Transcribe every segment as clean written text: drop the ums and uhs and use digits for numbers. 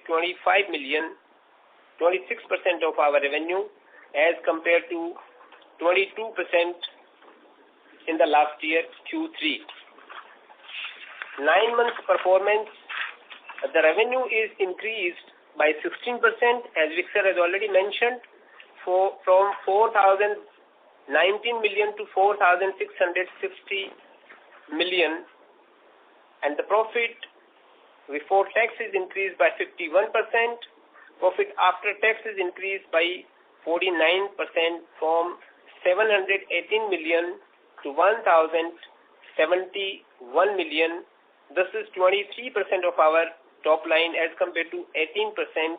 25 million, 26% of our revenue, as compared to 22% in the last year, Q3. 9 months performance, the revenue is increased by 16%, as Vikser has already mentioned, from 4,019 million to 4,660 million, and the profit before tax is increased by 51%. Profit after tax is increased by 49% from 718 million to 1,071 million. This is 23% of our top line as compared to 18%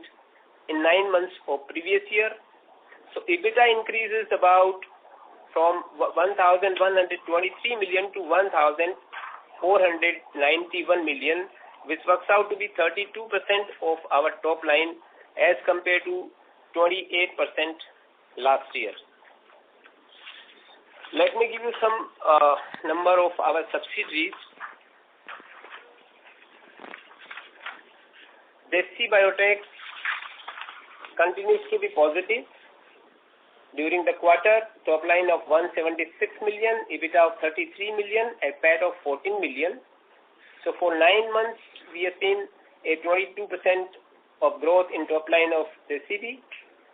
in 9 months of previous year. So EBITDA increases about from 1,123 million to 1,491 million, which works out to be 32% of our top line as compared to 28% last year. Let me give you some number of our subsidiaries. Desi Biotech continues to be positive. During the quarter, top line of 176 million, EBITDA of 33 million, and PAT of 14 million. So for 9 months, we have seen a 22% of growth in top line of Desi,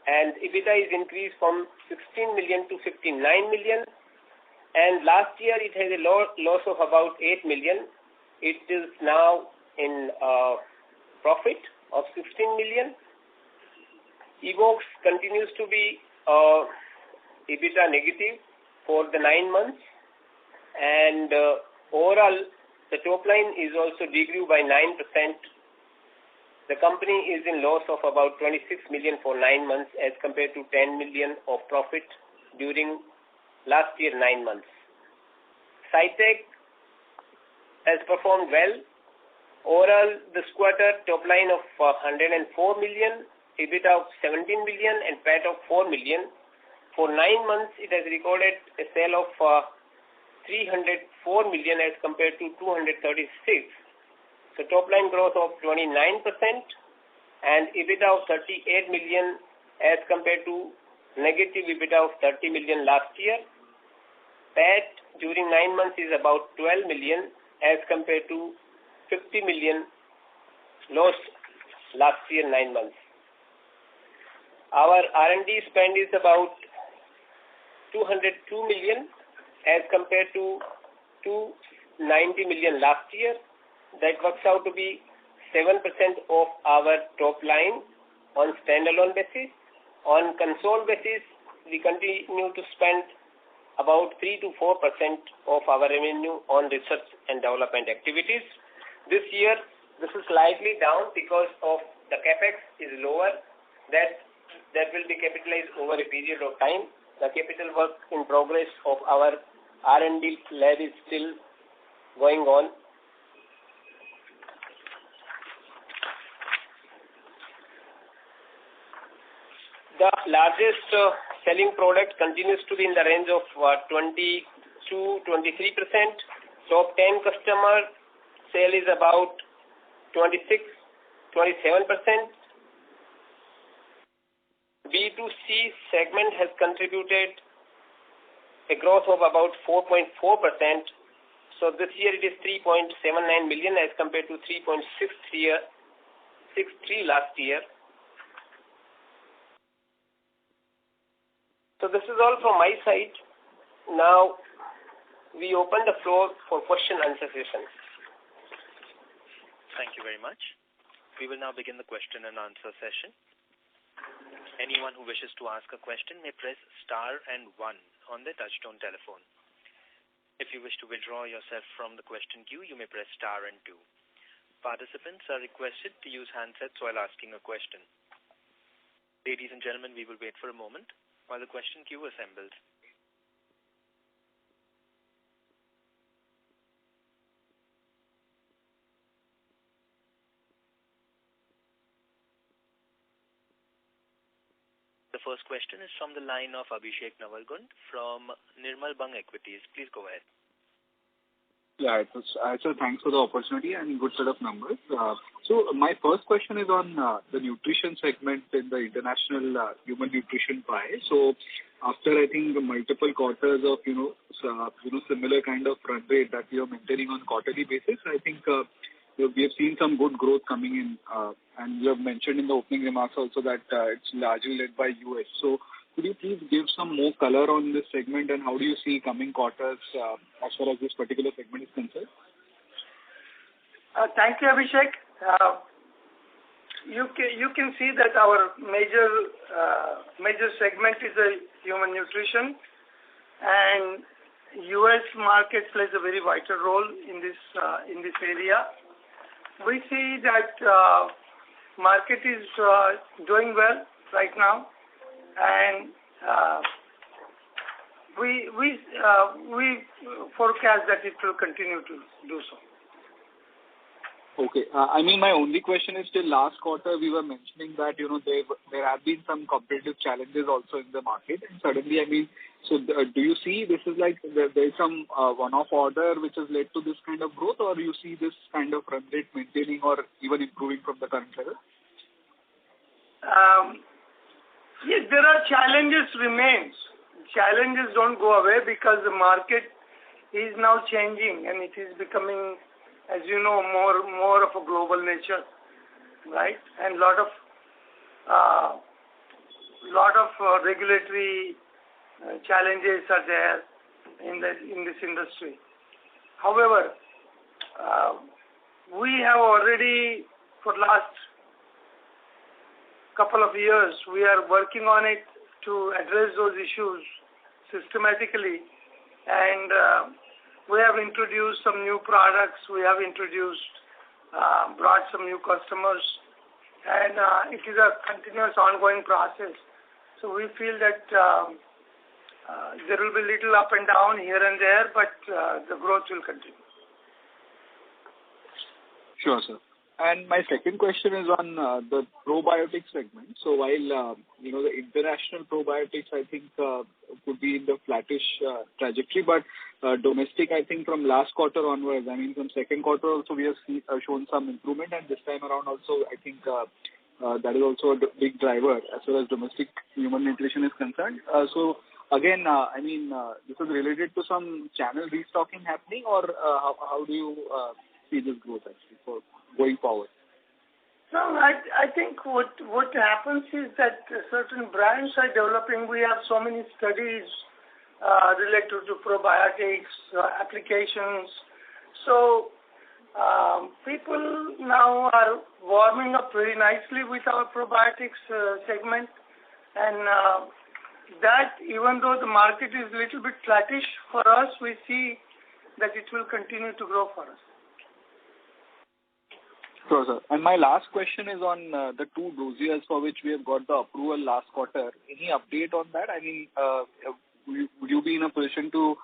and EBITDA is increased from 16 million to 59 million. And last year, it had a loss of about 8 million. It is now in profit of 16 million. Evox continues to be EBITDA negative for the 9 months, and overall the top line is also degrew by 9%. The company is in loss of about 26 million for 9 months as compared to 10 million of profit during last year 9 months. SciTech has performed well. Overall, this quarter top line of 104 million, EBITDA of 17 million, and PAT of 4 million. For 9 months, it has recorded a sale of 304 million as compared to 236. So top line growth of 29% and EBITDA of 38 million as compared to negative EBITDA of 30 million last year. PAT during 9 months is about 12 million as compared to 50 million loss last year 9 months. Our R&D spend is about 202 million as compared to 290 million last year. That works out to be 7% of our top line on standalone basis. On console basis, we continue to spend about 3 to 4% of our revenue on research and development activities. This year, this is slightly down because of the capex is lower. That will be capitalized over a period of time. The capital work in progress of our R&D lab is still going on. The largest selling product continues to be in the range of 20-23%. Top 10 customer sale is about 26-27%. B2C segment has contributed a growth of about 4.4%. So this year it is 3.79 million as compared to 3.63 last year. So this is all from my side. Now we open the floor for question and answer session. Thank you very much. We will now begin the question and answer session. Anyone who wishes to ask a question may press star and 1 on their touchtone telephone. If you wish to withdraw yourself from the question queue, you may press star and 2. Participants are requested to use handsets while asking a question. Ladies and gentlemen, we will wait for a moment while the question queue assembles. The first question is from the line of Abhishek Navalgund from Nirmal Bang Equities. Please go ahead. Yeah, so thanks for the opportunity and good set of numbers. So my first question is on the nutrition segment in the international human nutrition pie. So after I think multiple quarters of similar kind of run rate that we are maintaining on quarterly basis, I think we have seen some good growth coming in, and you have mentioned in the opening remarks also that it's largely led by US. So could you please give some more color on this segment, and how do you see coming quarters as far as this particular segment is concerned? Thank you, Abhishek. You can see that our major segment is a human nutrition, and U.S. market plays a very vital role in this area. We see that market is doing well right now, and we forecast that it will continue to do so. Okay. I mean, my only question is, till last quarter we were mentioning that there have been some competitive challenges also in the market, and suddenly, I mean, so do you see this is like there is some one-off order which has led to this kind of growth, or you see this kind of run rate maintaining or even improving from the current level? Yes, there are challenges remains. Challenges don't go away because the market is now changing and it is becoming, as you know, more of a global nature, right? And lot of regulatory challenges are there in this industry. However, we have already, for last couple of years, we are working on it to address those issues systematically, and we have introduced some new products. We have brought some new customers, and it is a continuous ongoing process. So we feel that there will be little up and down here and there, but the growth will continue. Sure, sir. And my second question is on the probiotics segment. So while the international probiotics, I think could be in the flattish trajectory, but domestic, I think from last quarter onwards, I mean from second quarter also we have shown some improvement, and this time around also I think that is also a big driver as far as domestic human nutrition is concerned. So again, I mean this is related to some channel restocking happening, or how do you see this growth actually for going forward? No, I think what happens is that certain brands are developing. We have so many studies related to probiotics applications. So people now are warming up very nicely with our probiotics segment, and that even though the market is a little bit flattish for us, we see that it will continue to grow for us. Sure, sir. And my last question is on the two dossiers for which we have got the approval last quarter. Any update on that? I mean, would you be in a position to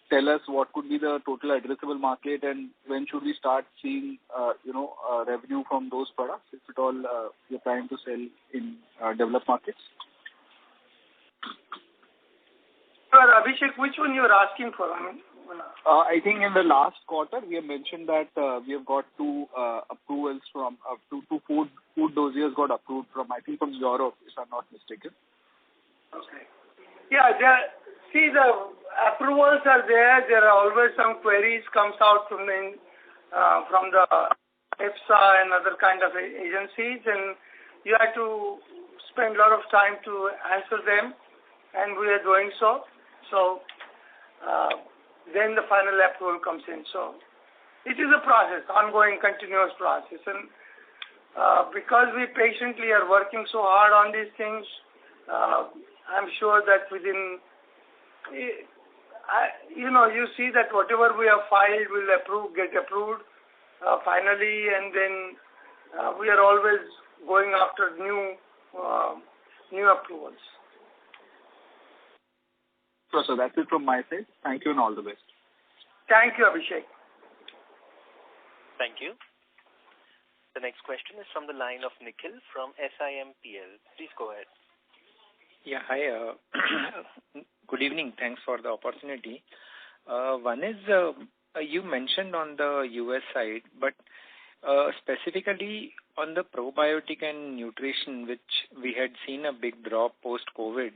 tell us what could be the total addressable market, and when should we start seeing revenue from those products, if at all you're trying to sell in developed markets? Sir, Abhishek, which one you are asking for? I think in the last quarter we have mentioned that we have got two approvals from two food dossiers got approved from, I think, from Europe, if I'm not mistaken. Okay. Yeah, the approvals are there. There are always some queries comes out from the EFSA and other kind of agencies, and you have to spend a lot of time to answer them, and we are doing so. So then the final approval comes in. So it is a process, ongoing, continuous process. And because we patiently are working so hard on these things, I'm sure that within, you see that whatever we have filed will get approved finally, and then we are always going after new approvals. So that's it from my side. Thank you and all the best. Thank you, Abhishek. Thank you. The next question is from the line of Nikhil from SIMPL. Please go ahead. Yeah, hi. Good evening. Thanks for the opportunity. One is, you mentioned on the US side, but Specifically on the probiotic and nutrition, which we had seen a big drop post-COVID,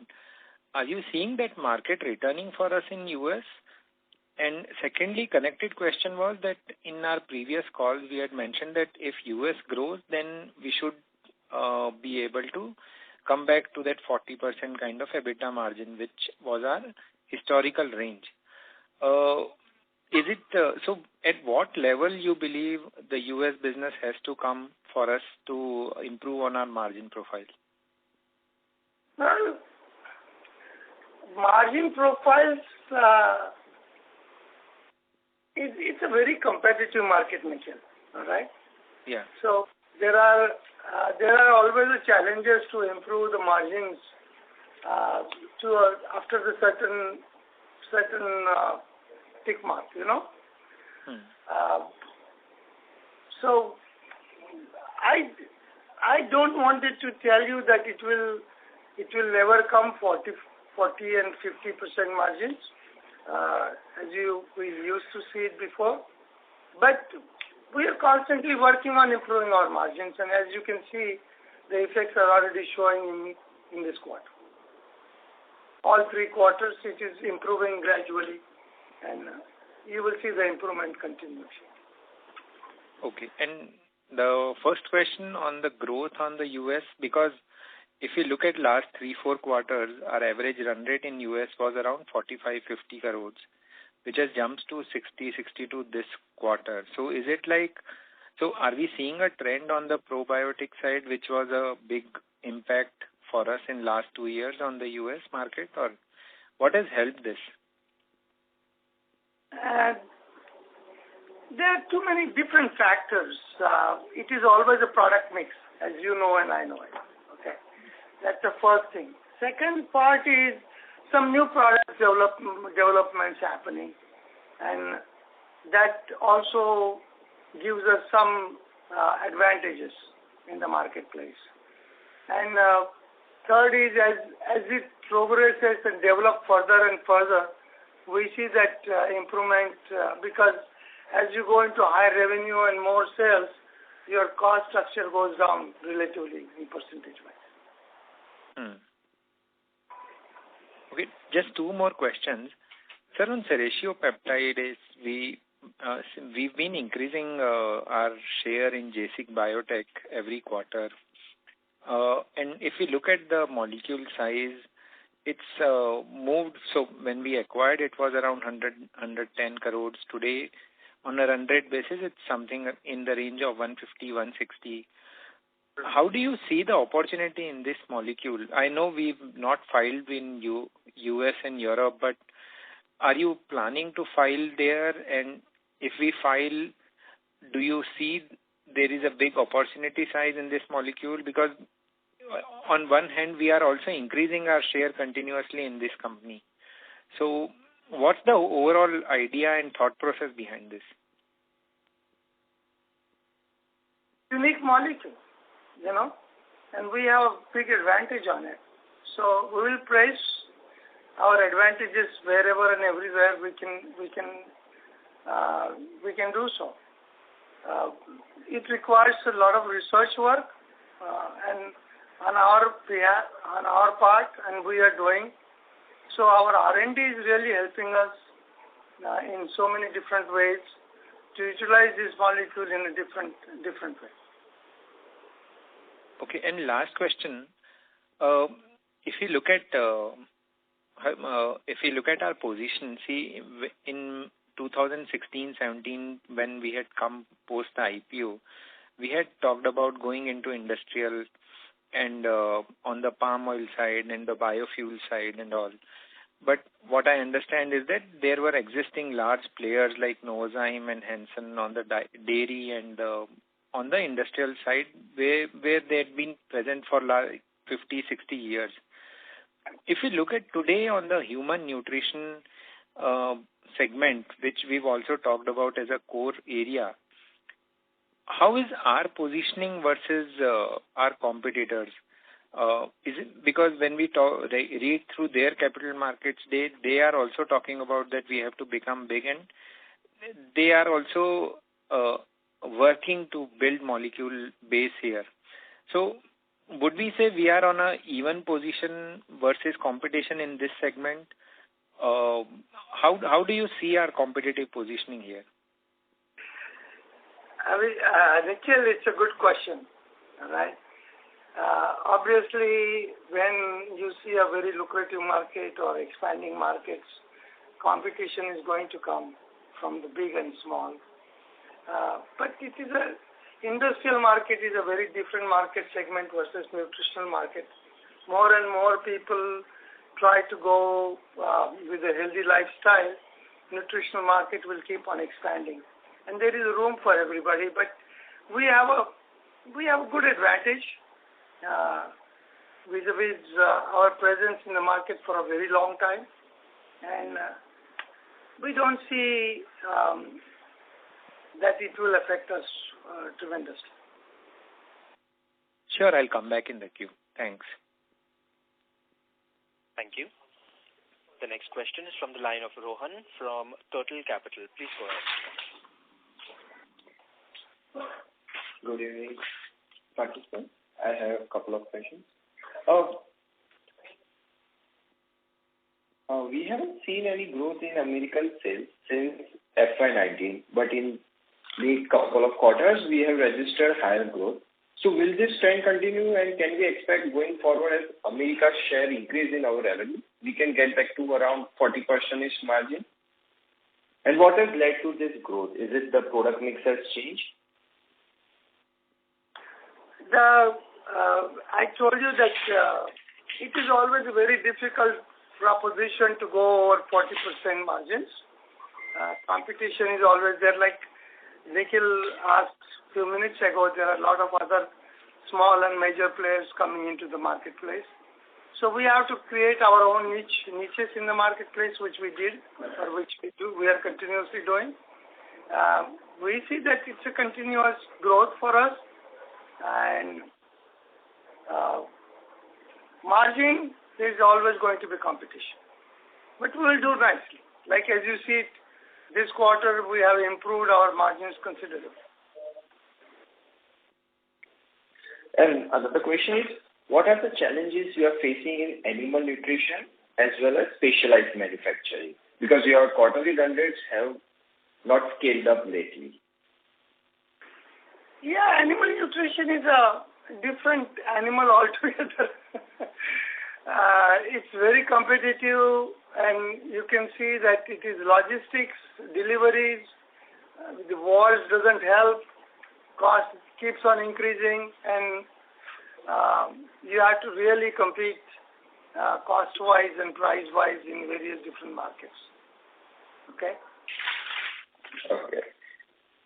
are you seeing that market returning for us in US? And secondly, connected question was that in our previous calls, we had mentioned that if US grows, then we should be able to come back to that 40% kind of EBITDA margin, which was our historical range. Is it so? At what level you believe the US business has to come for us to improve on our margin profile? Well, margin profiles, it's a very competitive market, Nikhil. All right. Yeah. So there are always challenges to improve the margins after the certain tick mark, you know. So I don't want it to tell you that it will never come 40 and 50% margins as we used to see it before, but we are constantly working on improving our margins, and as you can see, the effects are already showing in this quarter. All 3 quarters, it is improving gradually, and you will see the improvement continuously. Okay. And the first question on the growth on the US, because if you look at last 3-4 quarters, our average run rate in US was around 45-50 crores, which has jumped to 60-62 this quarter. So is it like, so are we seeing a trend on the probiotic side, which was a big impact for us in last 2 years on the US market, or what has helped this? There are too many different factors. It is always a product mix, as you know and I know it. Okay, that's the first thing. Second part is some new product developments happening, and that also gives us some advantages in the marketplace. And third is as it progresses and develops further and further, we see that improvement because as you go into higher revenue and more sales, your cost structure goes down relatively in percentage-wise. Okay, just 2 more questions. Sir, on Serratio peptidase, we've been increasing our share in JSIC Biotech every quarter. And if you look at the molecule size, it's moved. So when we acquired, it was around 110 crores. Today, on a run rate basis, it's something in the range of 150, 160. How do you see the opportunity in this molecule? I know we've not filed in US and Europe, but are you planning to file there? And if we file, do you see there is a big opportunity size in this molecule? Because on one hand, we are also increasing our share continuously in this company. So what's the overall idea and thought process behind this? Unique molecule, you know, and we have a big advantage on it. So we will place our advantages wherever and everywhere we can do so. It requires a lot of research work, and on our part, and we are doing. So our R&D is really helping us in so many different ways to utilize this molecule in a different way. Okay, and last question: if you look at our position, see in 2016-17 when we had come post the IPO, we had talked about going into industrial and on the palm oil side and the biofuel side and all. But what I understand is that there were existing large players like Enzyme and Hansen on the dairy and on the industrial side where they had been present for like 50, 60 years. If you look at today on the human nutrition segment, which we've also talked about as a core area, how is our positioning versus our competitors? Is it because when we read through their capital markets, they are also talking about that we have to become big, and they are also working to build molecule base here. So would we say we are on a even position versus competition in this segment? How do you see our competitive positioning here? Nikhil, it's a good question. All right. Obviously, when you see a very lucrative market or expanding markets, competition is going to come from the big and small. But it is industrial market is a very different market segment versus nutritional market. More and more people try to go with a healthy lifestyle. Nutritional market will keep on expanding, and there is room for everybody. But we have a good advantage vis-a-vis our presence in the market for a very long time, and we don't see that it will affect us tremendously. Sure, I'll come back in the queue. Thanks. Thank you. The next question is from the line of Rohan from Total Capital. Please go ahead. Good evening, participants. I have a couple of questions. We haven't seen any growth in American sales since FY19, but in the couple of quarters we have registered higher growth. So will this trend continue, and can we expect going forward as America's share increase in our revenue, we can get back to around 40%-ish margin? And what has led to this growth? Is it the product mix has changed? I told you that it is always a very difficult proposition to go over 40% margins. Competition is always there. Like Nikhil asked a few minutes ago, there are a lot of other small and major players coming into the marketplace. So we have to create our own niches in the marketplace, which we did, or which we do. We are continuously doing. We see that it's a continuous growth for us, and margin is always going to be competition. But we will do nicely. Like as you see, this quarter we have improved our margins considerably. And another question is, what are the challenges you are facing in animal nutrition as well as specialized manufacturing? Because your quarterly run rates have not scaled up lately. Yeah, animal nutrition is a different animal altogether. It's very competitive, and you can see that it is logistics, deliveries, the wars doesn't help, cost keeps on increasing, and you have to really compete cost-wise and price-wise in various different markets. Okay? Okay.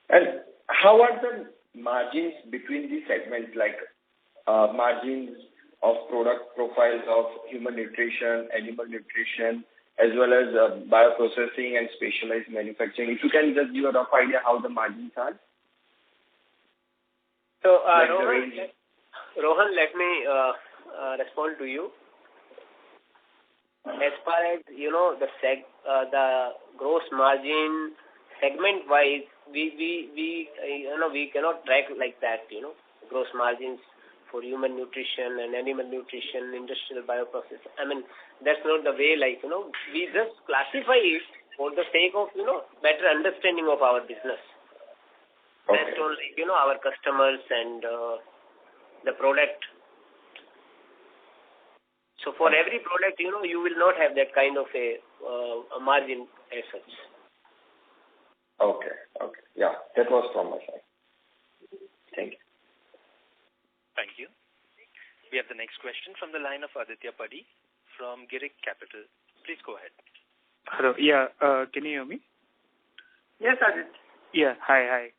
And how are the margins between the segments, like margins of product profiles of human nutrition, animal nutrition, as well as bioprocessing and specialized manufacturing? If you can just give a rough idea how the margins are. So, Rohan, let me respond to you. As far as the gross margin segment-wise, we cannot track like that. Gross margins for human nutrition and animal nutrition, industrial bioprocess. I mean, that's not the way. We just classify it for the sake of better understanding of our business. Okay. Based on our customers and the product. So for every product, you will not have that kind of a margin as such. Okay. Yeah, that was from my side. Thank you. Thank you. We have the next question from the line of Aditya Padi from Girik Capital. Please go ahead. Hello. Yeah. Can you hear me? Yes, Aditya. Yeah. Hi.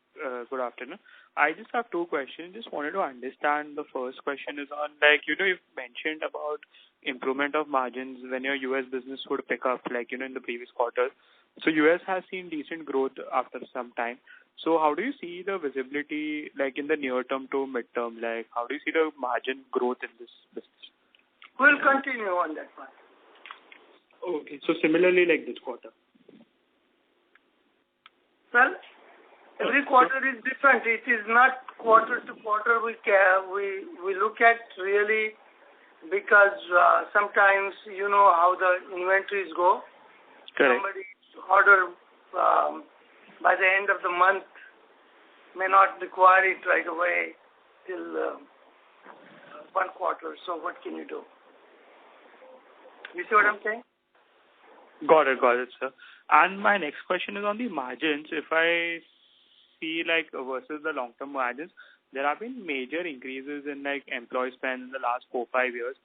Good afternoon. I just have two questions. Just wanted to understand. The first question is on, you've mentioned about improvement of margins when your U.S. business would pick up, in the previous quarter. So U.S. has seen decent growth after some time. So how do you see the visibility, in the near term to mid-term? How do you see the margin growth in this business? We'll continue on that one. Okay. So similarly like this quarter? Well, Every quarter is different. It is not quarter to quarter we look at really, because sometimes you know how the inventories go. Correct. Somebody order by the end of the month may not require it right away till one quarter. So what can you do? You see what I'm saying? Got it, sir. And my next question is on the margins. If I see like versus the long-term margins, there have been major increases in like employee spend in the last 4-5 years.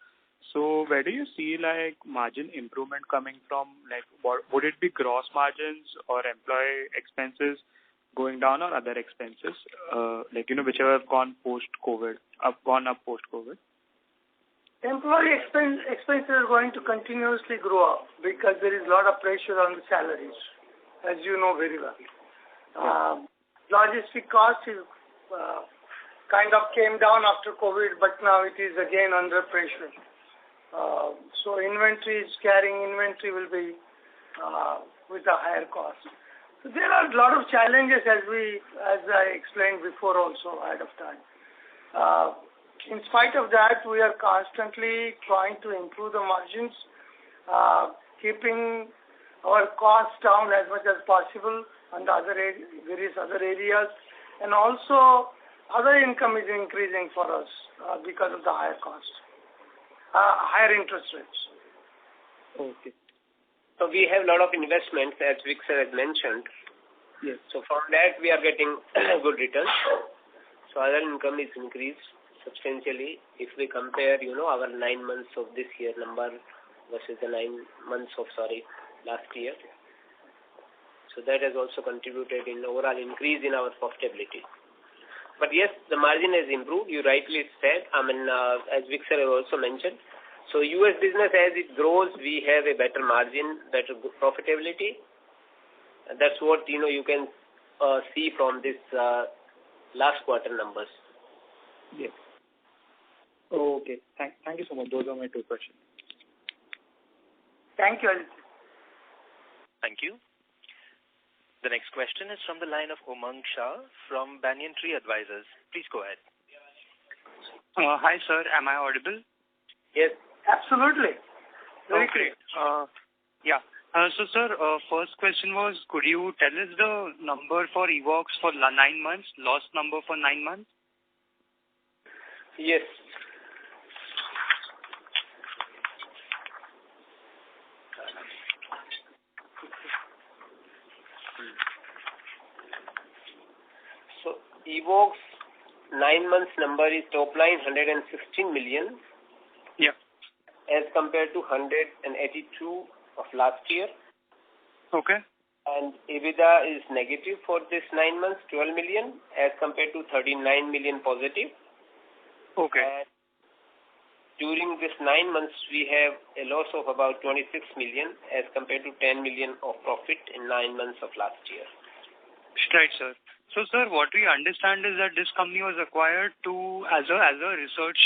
So where do you see like margin improvement coming from? Like, would it be gross margins or employee expenses going down, or other expenses, whichever have gone post-COVID, gone up post-COVID? Employee expenses are going to continuously grow up because there is a lot of pressure on the salaries, as you know very well. Logistic cost is kind of came down after COVID, but now it is again under pressure. So carrying inventory will be with a higher cost. So there are a lot of challenges as I explained before also ahead of time. In spite of that, we are constantly trying to improve the margins, keeping our costs down as much as possible on the various other areas, and also other income is increasing for us because of the higher cost, higher interest rates. Okay. So we have a lot of investments, as Vic sir has mentioned. Yes. So from that we are getting good returns. So other income is increased substantially if we compare, our 9 months of this year number versus the 9 months of last year. So that has also contributed in overall increase in our profitability. But yes, the margin has improved. You rightly said. As Vic sir has also mentioned. So US business, as it grows, we have a better margin, better profitability. And that's what you can see from this last quarter numbers. Yes. Okay. Thank you so much. Those are my 2 questions. Thank you. Thank you. The next question is from the line of Umang Shah from Banyan Tree Advisors. Please go ahead. Hi, sir. Am I audible? Yes. Absolutely. Very great. Yeah. So, sir, first question was, could you tell us the number for Evox for 9 months, lost number for 9 months? Yes. So, Evox 9 months number is top line 116 million. Yeah. as compared to 182 of last year. Okay. And EBITDA is negative for this 9 months, 12 million, as compared to 39 million positive. Okay. And during this 9 months, we have a loss of about 26 million as compared to 10 million of profit in 9 months of last year. Right, sir. So, sir, what we understand is that this company was acquired as a research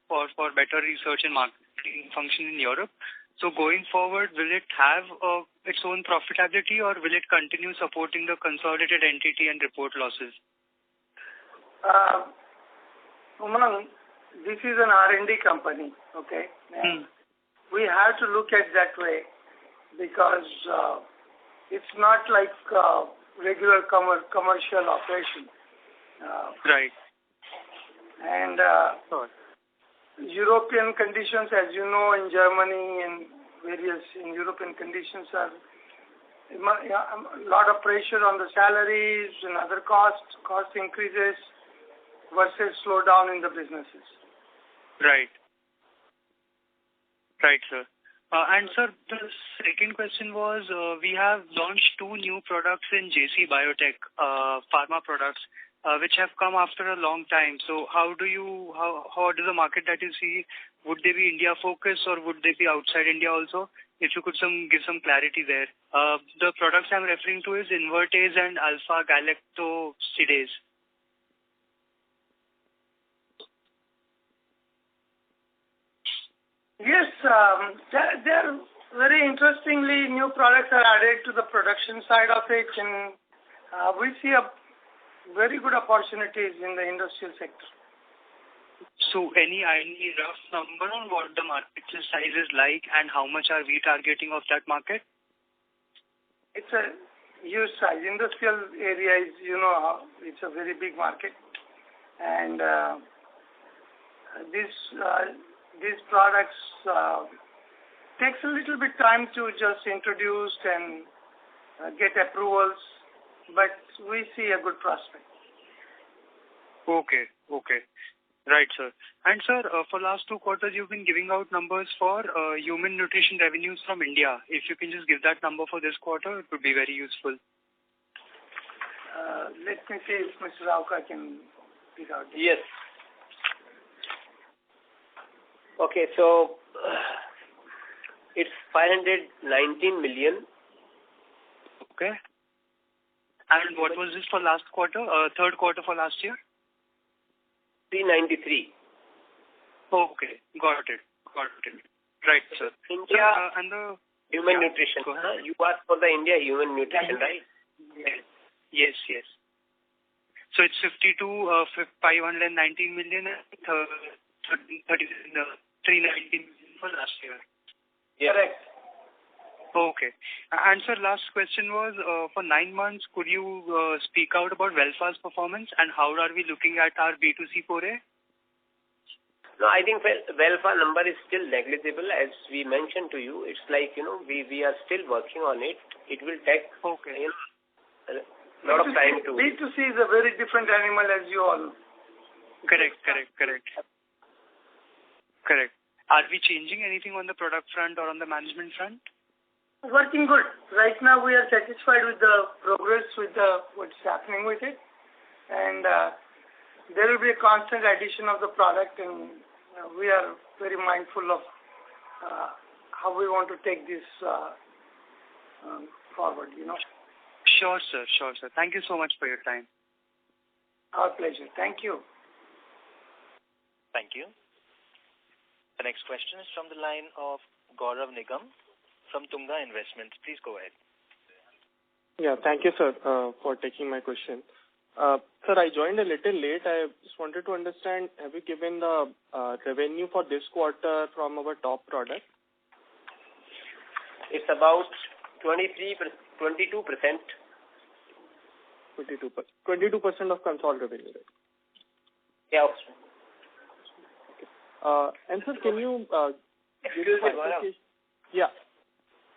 for better research and marketing function in Europe. So, going forward, will it have its own profitability, or will it continue supporting the consolidated entity and report losses? Umang, this is an R&D company, okay? We have to look at it that way because it's not like regular commercial operation. Right. And European conditions, as you know, in Germany and various European conditions are a lot of pressure on the salaries and other cost increases versus slowdown in the businesses. Right. Right, sir. And sir, the second question was, we have launched 2 new products in JC Biotech, pharma products, which have come after a long time. So how does the market that you see, would they be India focused or would they be outside India also? If you could give some clarity there. The products I'm referring to is invertase and alpha galactosidase. Yes, they're very interestingly, new products are added to the production side of it, and We see a very good opportunities in the industrial sector. So any rough number on what the market size is like and how much are we targeting of that market? It's a huge size. Industrial area is, it's a very big market. And these products takes a little bit time to just introduce and get approvals, but we see a good prospect. Okay. Right, sir. And sir, for last 2 quarters, you've been giving out numbers for human nutrition revenues from India. If you can just give that number for this quarter, it would be very useful. Let me see if Mr. Rauka can pick out. Yes. Okay, so it's 519 million. Okay. And what was this for last quarter, third quarter for last year? 393. Okay, got it. Right, sir. India and the human nutrition. You asked for the India human nutrition, right? Yes. So it's 519 million and 319 million for last year. Yeah. Correct. Okay. And sir, last question was, for 9 months, could you speak out about Welfa's performance and how are we looking at our B2C foray? No, I think Welfa number is still negligible. As we mentioned to you, it's like, we are still working on it. It will take a lot of time to... B2C is a very different animal, as you all know. Correct. Are we changing anything on the product front or on the management front? Working good. Right now we are satisfied with the progress, with what's happening with it. And there will be a constant addition of the product, and we are very mindful of how we want to take this forward, Sure, sir. Thank you so much for your time. Our pleasure. Thank you. Thank you. The next question is from the line of Gaurav Nigam from Tunga Investments. Please go ahead. Yeah, thank you, sir, for taking my question. Sir, I joined a little late. I just wanted to understand, have you given the revenue for this quarter from our top product? It's about 22%. 22% of Concall revenue, right? Yeah. Okay. And sir, can you Excuse me, Gaurav. Yeah.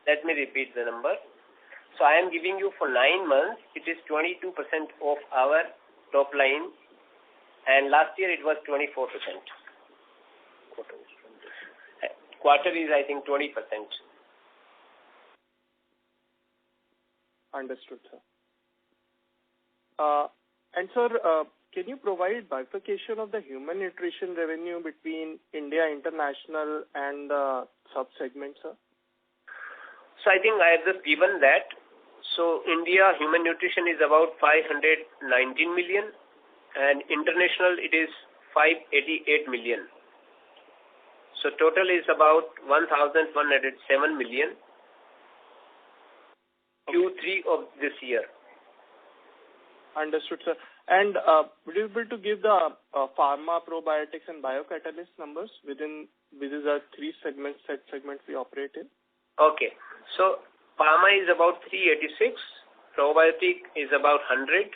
Let me repeat the number. So I am giving you for 9 months, it is 22% of our top line, and last year it was 24%. Quarter is, I think, 20%. Understood, sir. And sir, can you provide bifurcation of the human nutrition revenue between India, international, and sub-segments, sir? So I think I have just given that. So India human nutrition is about 519 million, and international it is 588 million. So total is about 1,107 million. Q3 of this year. Understood, sir. And would you be able to give the pharma, probiotics, and biocatalyst numbers within the 3 segments we operate in? Okay. So pharma is about 386, probiotic is about 100,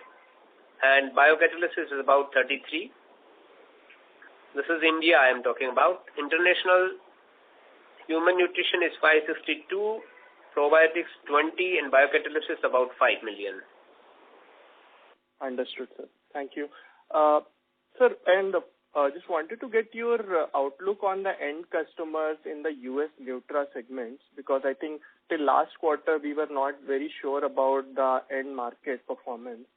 and biocatalysis is about 33. This is India I am talking about. International human nutrition is 562, probiotics 20, and biocatalysis about 5 million. Understood, sir. Thank you. Sir, and just wanted to get your outlook on the end customers in the US Nutra segments, because I think till last quarter we were not very sure about the end market performance.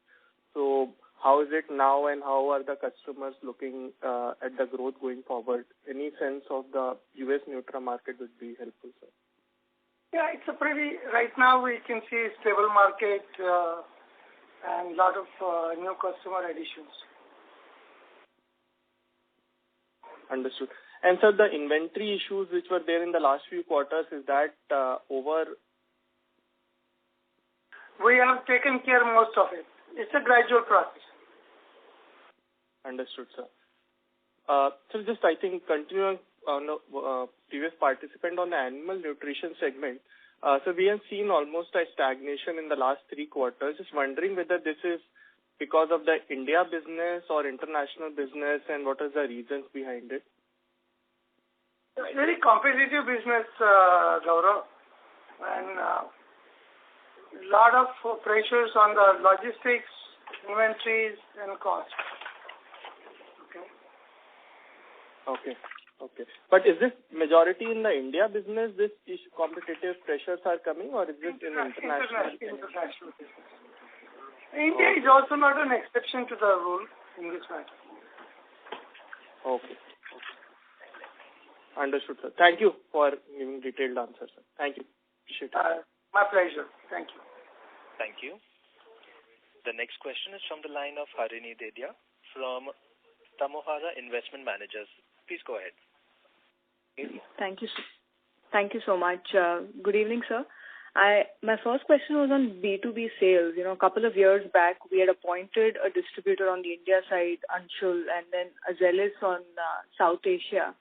So how is it now, and how are the customers looking at the growth going forward? Any sense of the US Nutra market would be helpful, sir. Yeah, it's right now we can see a stable market and a lot of new customer additions. Understood. And sir, the inventory issues which were there in the last few quarters, is that over? We have taken care of most of it. It's a gradual process. Understood, sir. So just I think continuing on the previous participant on the animal nutrition segment, so we have seen almost a stagnation in the last 3 quarters. Just wondering whether this is because of the India business or international business, and what are the reasons behind it? It's a very competitive business, Gaurav, and a lot of pressures on the logistics, inventories, and cost. Okay. But is this majority in the India business, this competitive pressures are coming, or is this in international? International business. India is also not an exception to the rule in this matter. Okay. Understood, sir. Thank you for giving detailed answers, sir. Thank you. Appreciate it. My pleasure. Thank you. Thank you. The next question is from the line of Harini Dedia from Tamohara Investment Managers. Please go ahead. Thank you so much. Good evening, sir. My first question was on B2B sales. A couple of years back, we had appointed a distributor on the India side, Anshul, and then Azelis on South Asia.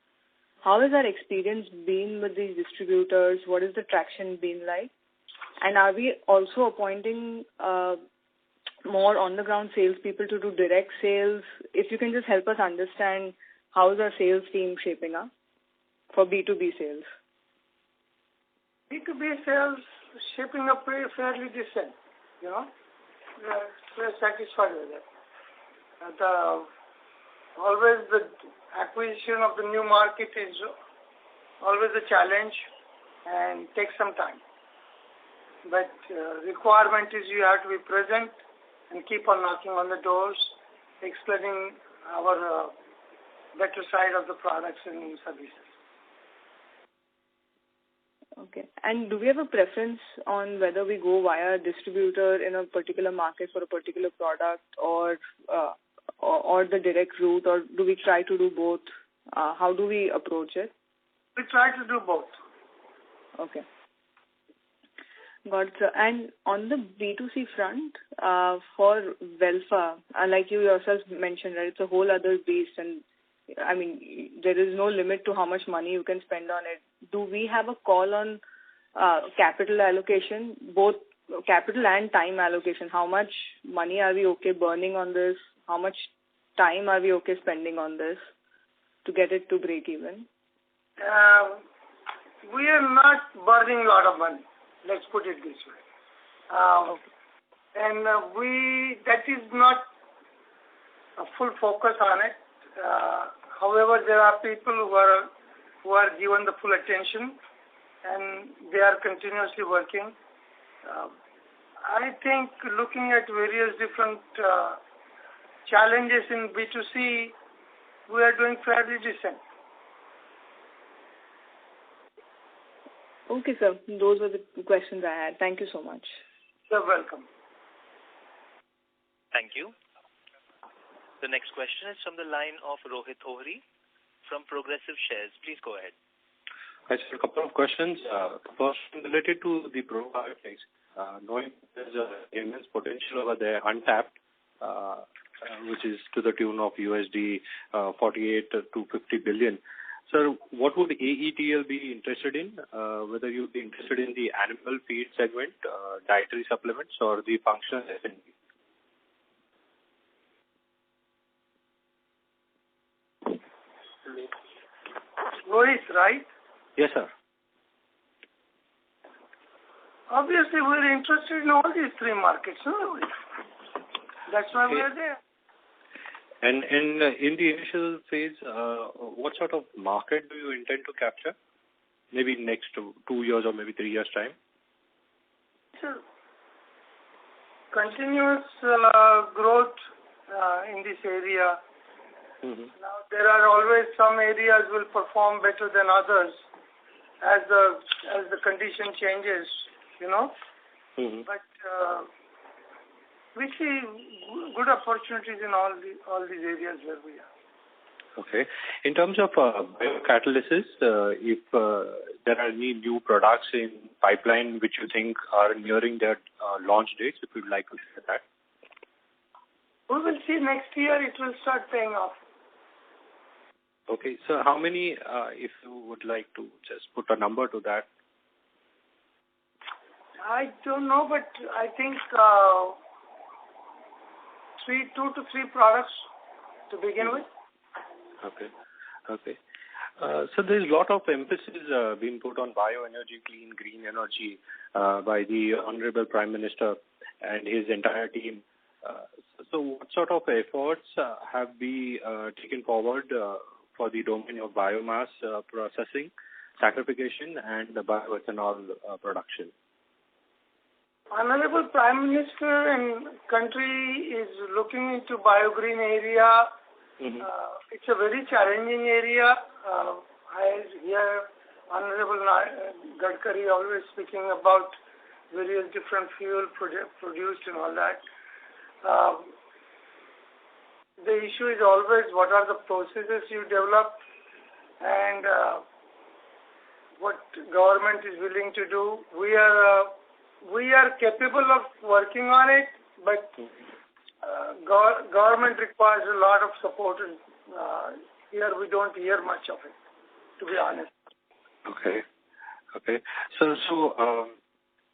How has our experience been with these distributors? What has the traction been like? And are we also appointing more on-the-ground salespeople to do direct sales? If you can just help us understand how is our sales team shaping up for B2B sales? B2B sales shaping up fairly decent. We're satisfied with it. Always the acquisition of the new market is always a challenge and takes some time. But requirement is you have to be present and keep on knocking on the doors, explaining our better side of the products and services. Okay. And do we have a preference on whether we go via a distributor in a particular market for a particular product or the direct route, or do we try to do both? How do we approach it? We try to do both. Okay. Got it, sir. And on the B2C front, for Welfa, like you yourself mentioned, right, it's a whole other beast, and I mean, there is no limit to how much money you can spend on it. Do we have a call on capital allocation, both capital and time allocation? How much money are we okay burning on this? How much time are we okay spending on this to get it to break even? We are not burning a lot of money. Let's put it this way. And that is not a full focus on it. However, there are people who are given the full attention, and they are continuously working. I think looking at various different challenges in B2C, we are doing fairly decent. Okay, sir. Those were the questions I had. Thank you so much. You're welcome. Thank you. The next question is from the line of Rohit Ohri from Progressive Shares. Please go ahead. I just have a couple of questions. First, related to the probiotics, knowing there's immense potential over there, untapped, which is to the tune of USD 48 to 50 billion. Sir, what would AETL be interested in? Whether you'd be interested in the animal feed segment, dietary supplements, or the functional F&B? Rohit, right? Yes, sir. Obviously, we're interested in all these 3 markets. No? That's why we are there. And in the initial phase, what sort of market do you intend to capture? Maybe next 2 years or maybe 3 years' time? Sure. Continuous growth in this area. Mm-hmm. Now, there are always some areas will perform better than others as the condition changes, Mm-hmm. But we see good opportunities in all these areas where we are. Okay. In terms of biocatalysis, if there are any new products in pipeline which you think are nearing their launch dates, if you'd like to share that. We will see next year it will start paying off. Okay. So how many, if you would like to just put a number to that? I don't know, but I think 2 to 3 products to begin with. Okay. So there's a lot of emphasis being put on bioenergy, clean, green energy by the Honorable Prime Minister and his entire team. So what sort of efforts have been taken forward for the domain of biomass processing, saccharification, and the bioethanol production? Honorable Prime Minister and country is looking into biogreen area. It's a very challenging area. I hear Honorable Gadkari always speaking about various different fuel produced and all that. The issue is always what are the processes you develop and what government is willing to do. We are capable of working on it, but government requires a lot of support, and here we don't hear much of it, to be honest. Okay. So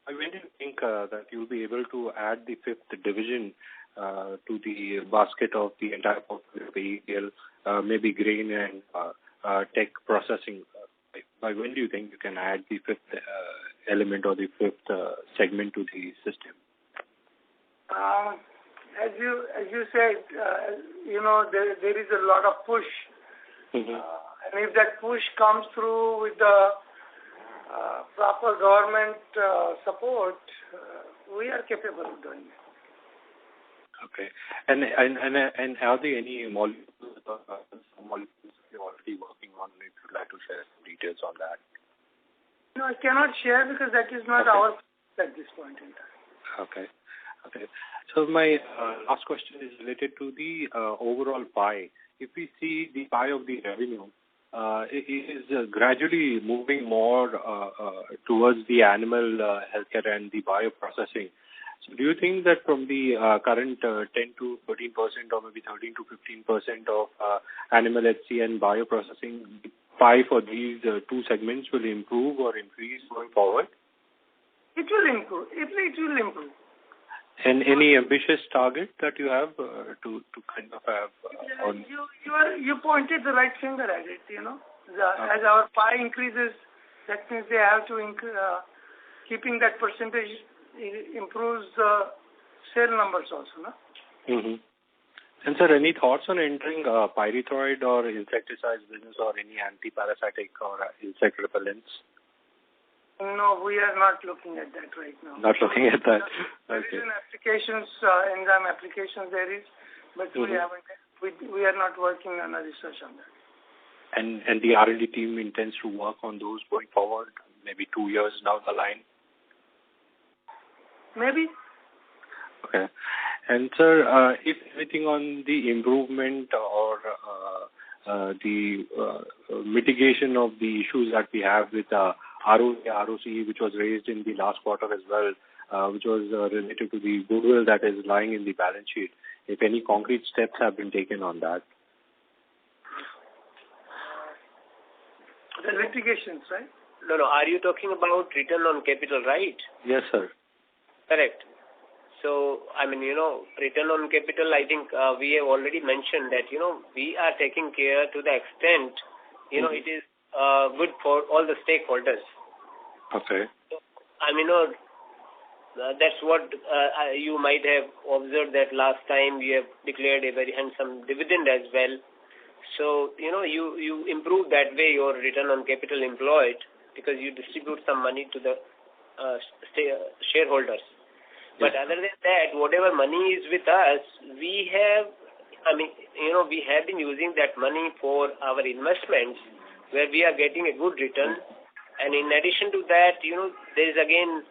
when do you think that you'll be able to add the 5th division to the basket of the entire portfolio of AEL, maybe grain and tech processing? By when do you think you can add the 5th element or the 5th segment to the system? As you said, there is a lot of push. And if that push comes through with the proper government support, we are capable of doing it. Okay. And are there any molecules you're already working on? If you'd like to share some details on that. No, I cannot share because that is not our at this point in time. Okay. So my last question is related to the overall pie. If we see the pie of the revenue, it is gradually moving more towards the animal healthcare and the bioprocessing. So do you think that from the current 10 to 13% or maybe 13 to 15% of animal HC and bioprocessing, the pie for these two segments will improve or increase going forward? It will improve. It will improve. And any ambitious target that you have to kind of have on? You pointed the right finger at it, As our pie increases, that means they have to keeping that percentage improves the sale numbers also, no? And sir, any thoughts on entering pyrethroid or insecticides business or any anti-parasitic or insect repellents? No, we are not looking at that right now. Not looking at that. There is an applications, enzyme applications there is, but we haven't. We are not working on a research on that. And the R&D team intends to work on those going forward, maybe 2 years down the line? Maybe. Okay. And sir, if anything on the improvement or the mitigation of the issues that we have with ROC, which was raised in the last quarter as well, which was related to the goodwill that is lying in the balance sheet, if any concrete steps have been taken on that? The litigations, right? No. Are you talking about return on capital, right? Yes, sir. Correct. So, return on capital, I think we have already mentioned that, we are taking care to the extent, it is good for all the stakeholders. Okay. So, that's what you might have observed that last time we have declared a very handsome dividend as well. So, you improve that way your return on capital employed because you distribute some money to the shareholders. But other than that, whatever money is with us, we have been using that money for our investments where we are getting a good return. And in addition to that, there is again,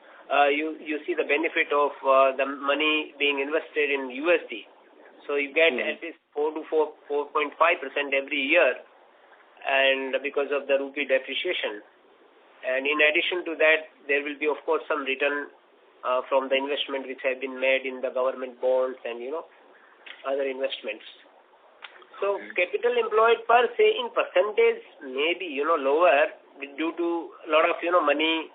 you see the benefit of the money being invested in USD. So you get at least 4 to 4.5% every year, and because of the rupee depreciation. And in addition to that, there will be, of course, some return from the investment which have been made in the government bonds and, other investments. So capital employed per se in percentage may be, lower due to a lot of, money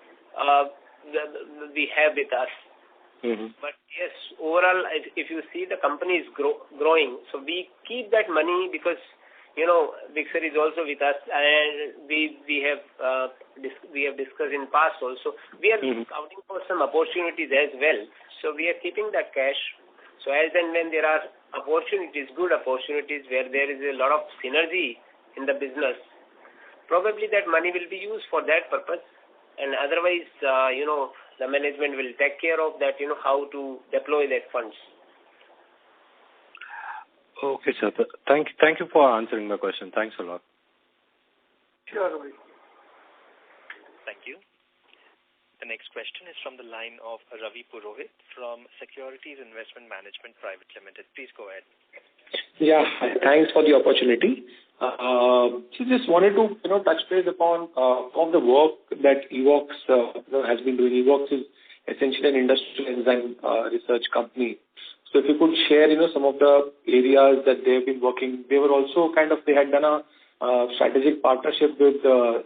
we have with us. But yes, overall, if you see the company is growing, so we keep that money because, Big Sir is also with us, and we have discussed in past also. We are scouting for some opportunities as well. So we are keeping that cash. So as and when there are opportunities, good opportunities where there is a lot of synergy in the business, probably that money will be used for that purpose. And otherwise, the management will take care of that, how to deploy that funds. Okay, sir. Thank you for answering my question. Thanks a lot. Sure, Ravi. Thank you. The next question is from the line of Ravi Purohit from Securities Investment Management Private Limited. Please go ahead. Yeah, thanks for the opportunity. So just wanted to touch base upon of the work that Evox has been doing. Evox is essentially an industrial enzyme research company. So if you could share some of the areas that they've been working. They were also they had done a strategic partnership with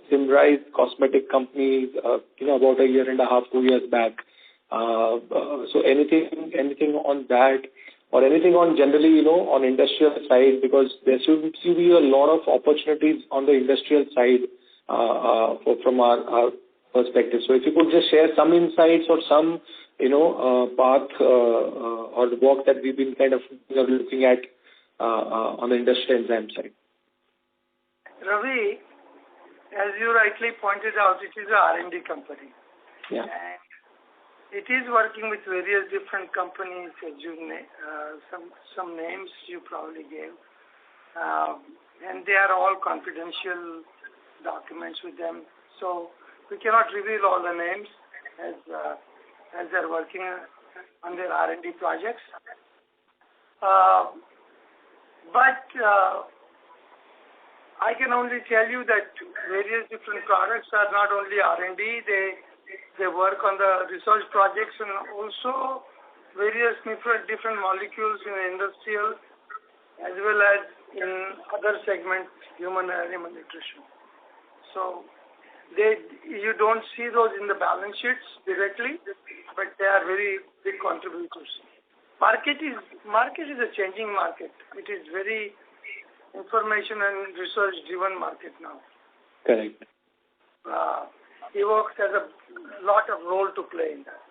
Symrise cosmetic companies about a year and a half, 2 years back. So anything on that, or anything on generally, on industrial side, because there seems to be a lot of opportunities on the industrial side from our perspective. So if you could just share some insights or some, path or the work that we've been looking at on the industrial enzyme side. Ravi, as you rightly pointed out, it is a R&D company. Yeah. And it is working with various different companies, as you some names you probably gave, and they are all confidential documents with them. So we cannot reveal all the names as they're working on their R&D projects. But I can only tell you that various different products are not only R&D, they work on the research projects and also various different molecules in industrial as well as in other segments, human and animal nutrition. So you don't see those in the balance sheets directly, but they are very big contributors. Market is a changing market. It is very information and research driven market now. Correct. Evox has a lot of role to play in that.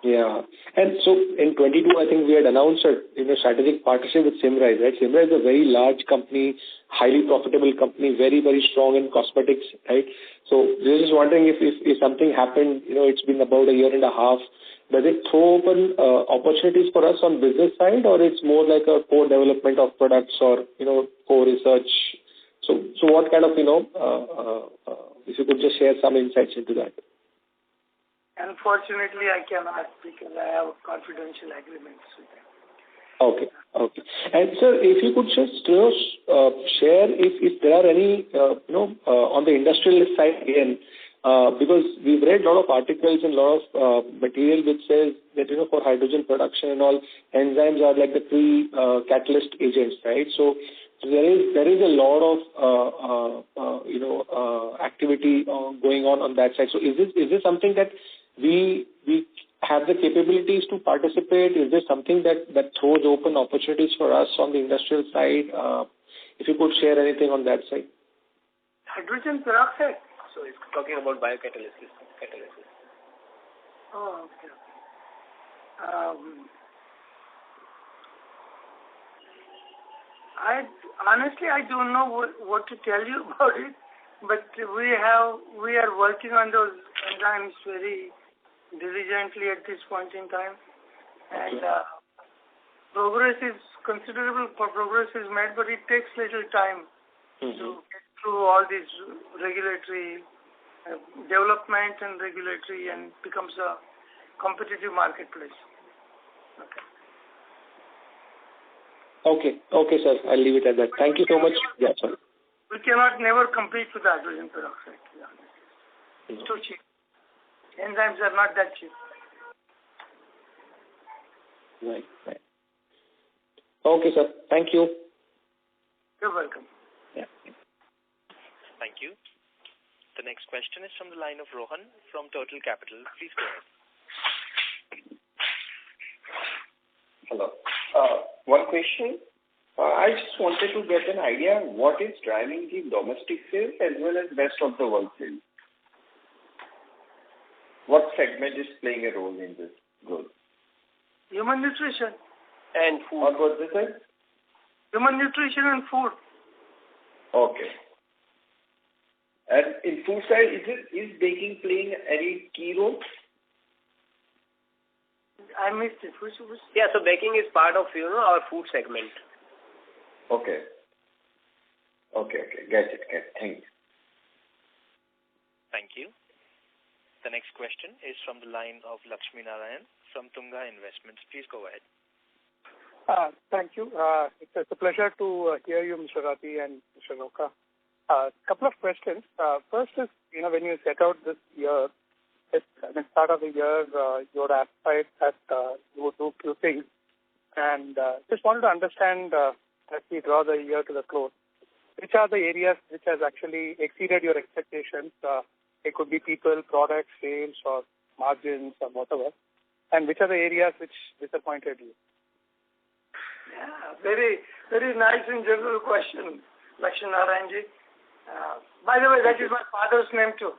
Yeah. And so in 22, I think we had announced a strategic partnership with Symrise, right? Symrise is a very large company, highly profitable company, very, very strong in cosmetics, right? So we were just wondering if something happened, it's been about a year and a half, does it throw open opportunities for us on business side, or it's more like a core development of products or, core research? So what if you could just share some insights into that. Unfortunately, I cannot because I have confidential agreements with them. Okay. And sir, if you could just share if there are any, on the industrial side again, because we've read a lot of articles and a lot of material which says that, for hydrogen production and all, enzymes are like the catalyst agents, right? So there is a lot of, activity going on that side. So is this something that we have the capabilities to participate? Is there something that throws open opportunities for us on the industrial side? If you could share anything on that side. Hydrogen peroxide. So it's talking about biocatalysis. Oh, okay. I don't know what to tell you about it, but we are working on those enzymes very diligently at this point in time, and considerable progress is made, but it takes little time to get through all these regulatory development and regulatory, and becomes a competitive marketplace. Okay, sir. I'll leave it at that. Thank you so much. Yeah, sorry. We cannot never compete with hydrogen peroxide. It's too cheap. Enzymes are not that cheap. Right. Okay, sir. Thank you. You're welcome. Yeah. Thank you. The next question is from the line of Rohan from Total Capital. Please go ahead. Hello. One question. I just wanted to get an idea what is driving the domestic sales as well as rest of the world sales. What segment is playing a role in this growth? Human nutrition. And food. What was this? Human nutrition and food. Okay. And in food side, is baking playing any key role? I missed it. Yeah, so baking is part of, our food segment. Okay. Get it. Thanks. Thank you. The next question is from the line of Lakshmi Narayan from Tunga Investments. Please go ahead. Thank you. It's a pleasure to hear you, Mr. Rathi and Mr. Roka. Couple of questions. First is, when you set out this year, at the start of the year, your appetite that you would do few things. And just wanted to understand, as we draw the year to the close, which are the areas which has actually exceeded your expectations? It could be people, products, sales, or margins, or whatever. And which are the areas which disappointed you? Yeah, very, very nice and general question, Lakshmi Narayanji. By the way, that is my father's name too.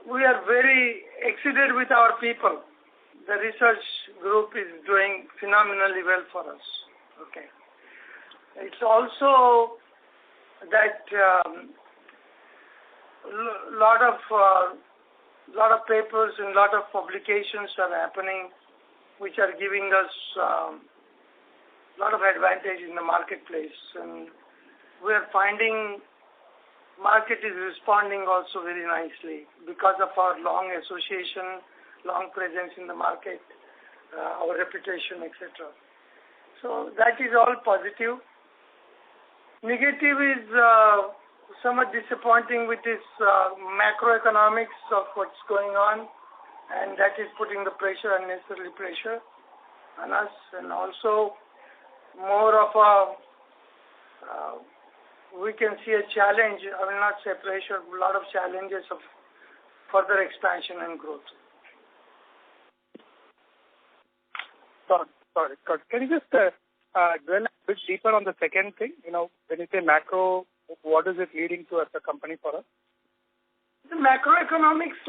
We are very excited with our people. The research group is doing phenomenally well for us. Okay. It's also that lot of papers and lot of publications are happening, which are giving us lot of advantage in the marketplace, and we are finding market is responding also very nicely because of our long association, long presence in the market, our reputation, etc. So that is all positive. Negative is somewhat disappointing with this macroeconomics of what's going on, and that is putting the pressure, unnecessary pressure on us, and also more of we can see a challenge, I will not say pressure, a lot of challenges of further expansion and growth. Sorry. Can you just dwell a bit deeper on the second thing? When you say macro, what is it leading to as a company for us? The macroeconomics,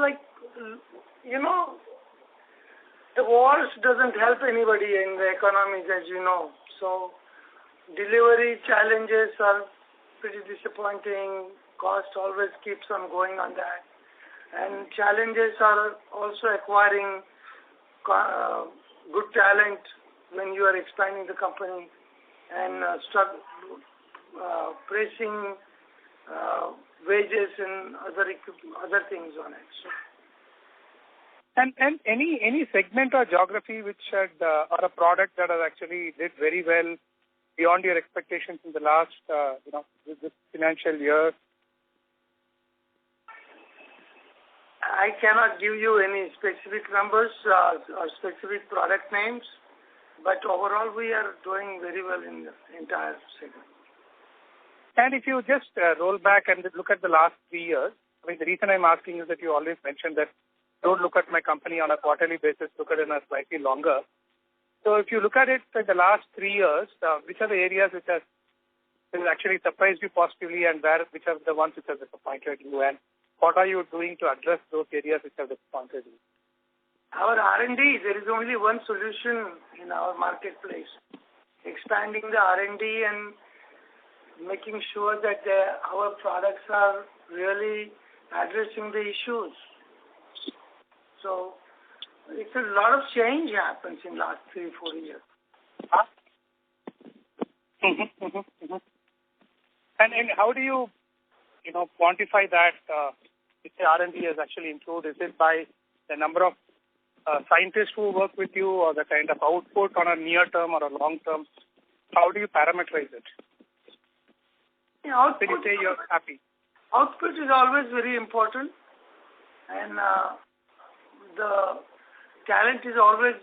the wars doesn't help anybody in the economies, as you know. So delivery challenges are pretty disappointing. Cost always keeps on going on that. And challenges are also acquiring good talent when you are expanding the company and pressing wages and other things on it. So. And any segment or geography which had or a product that has actually did very well beyond your expectations in the last this financial year? I cannot give you any specific numbers or specific product names, but overall we are doing very well in the entire segment. And if you just roll back and look at the last 3 years, the reason I'm asking is that you always mentioned that don't look at my company on a quarterly basis, look at it in a slightly longer. So if you look at it in the last 3 years, which are the areas which has actually surprised you positively, and which are the ones which have disappointed you, and what are you doing to address those areas which have disappointed you? Our R&D, there is only one solution in our marketplace. Expanding the R&D and making sure that our products are really addressing the issues. So it's a lot of change happens in last 3-4 years. And how do you quantify that if the R&D has actually improved? Is it by the number of scientists who work with you, or the kind of output on a near term or a long term? How do you parameterize it? When you say you're happy. Output is always very important, and the talent is always